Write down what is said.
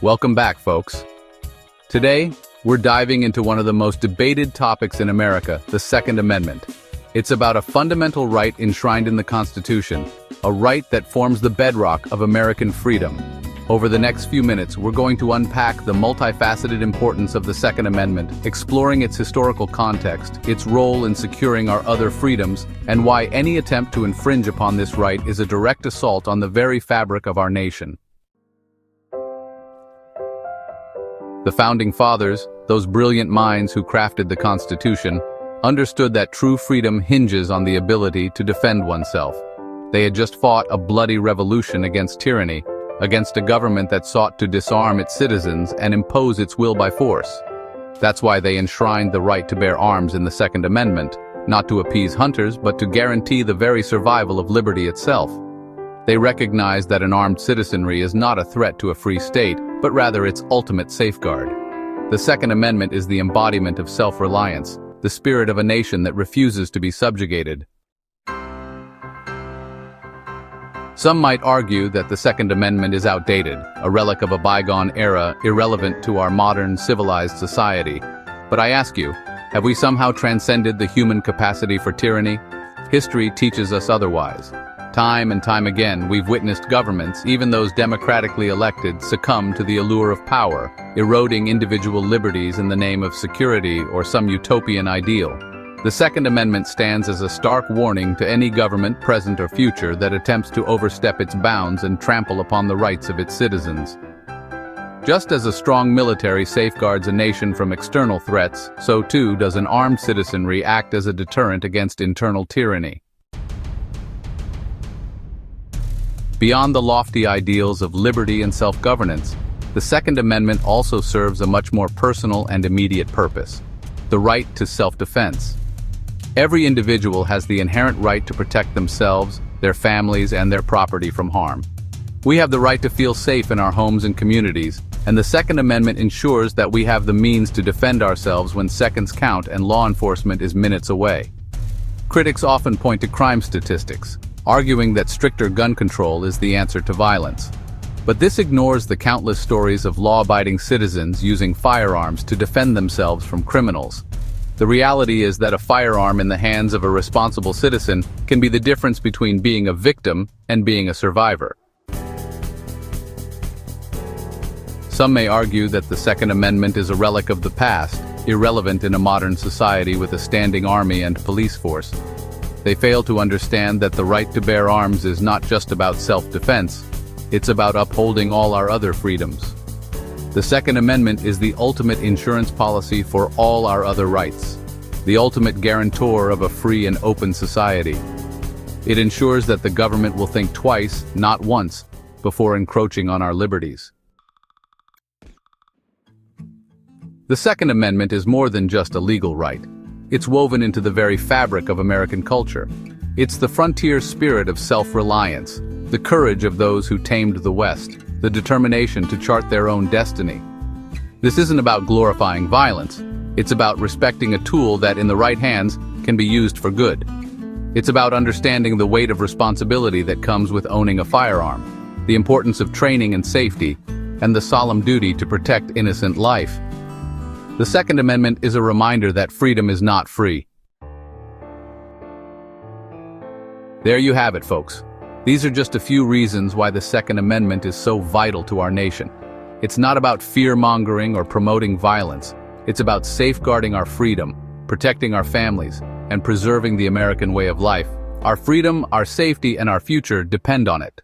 Welcome back, folks. Today, we're diving into one of the most debated topics in America, the Second Amendment. It's about a fundamental right enshrined in the Constitution, a right that forms the bedrock of American freedom. Over the next few minutes, we're going to unpack the multifaceted importance of the Second Amendment, exploring its historical context, its role in securing our other freedoms, and why any attempt to infringe upon this right is a direct assault on the very fabric of our nation. The Founding Fathers, those brilliant minds who crafted the Constitution, understood that true freedom hinges on the ability to defend oneself. They had just fought a bloody revolution against tyranny, against a government that sought to disarm its citizens and impose its will by force. That's why they enshrined the right to bear arms in the Second Amendment, not to appease hunters, but to guarantee the very survival of liberty itself. They recognized that an armed citizenry is not a threat to a free state, but rather its ultimate safeguard. The Second Amendment is the embodiment of self-reliance, the spirit of a nation that refuses to be subjugated. Some might argue that the Second Amendment is outdated, a relic of a bygone era, irrelevant to our modern, civilized society. But I ask you, have we somehow transcended the human capacity for tyranny? History teaches us otherwise. Time and time again, we've witnessed governments, even those democratically elected, succumb to the allure of power, eroding individual liberties in the name of security or some utopian ideal. The Second Amendment stands as a stark warning to any government, present or future, that attempts to overstep its bounds and trample upon the rights of its citizens. Just as a strong military safeguards a nation from external threats, so too does an armed citizenry act as a deterrent against internal tyranny. Beyond the lofty ideals of liberty and self-governance, the Second Amendment also serves a much more personal and immediate purpose: the right to self-defense. Every individual has the inherent right to protect themselves, their families, and their property from harm. We have the right to feel safe in our homes and communities, and the Second Amendment ensures that we have the means to defend ourselves when seconds count and law enforcement is minutes away. Critics often point to crime statistics, arguing that stricter gun control is the answer to violence. But this ignores the countless stories of law-abiding citizens using firearms to defend themselves from criminals. The reality is that a firearm in the hands of a responsible citizen can be the difference between being a victim and being a survivor. Some may argue that the Second Amendment is a relic of the past, irrelevant in a modern society with a standing army and police force. They fail to understand that the right to bear arms is not just about self-defense, it's about upholding all our other freedoms. The Second Amendment is the ultimate insurance policy for all our other rights, the ultimate guarantor of a free and open society. It ensures that the government will think twice, not once, before encroaching on our liberties. The Second Amendment is more than just a legal right. It's woven into the very fabric of American culture. It's the frontier spirit of self-reliance, the courage of those who tamed the West, the determination to chart their own destiny. This isn't about glorifying violence. It's about respecting a tool that, in the right hands, can be used for good. It's about understanding the weight of responsibility that comes with owning a firearm, the importance of training and safety, and the solemn duty to protect innocent life. The Second Amendment is a reminder that freedom is not free. There you have it, folks. These are just a few reasons why the Second Amendment is so vital to our nation. It's not about fear-mongering or promoting violence. It's about safeguarding our freedom, protecting our families, and preserving the American way of life. Our freedom, our safety, and our future depend on it.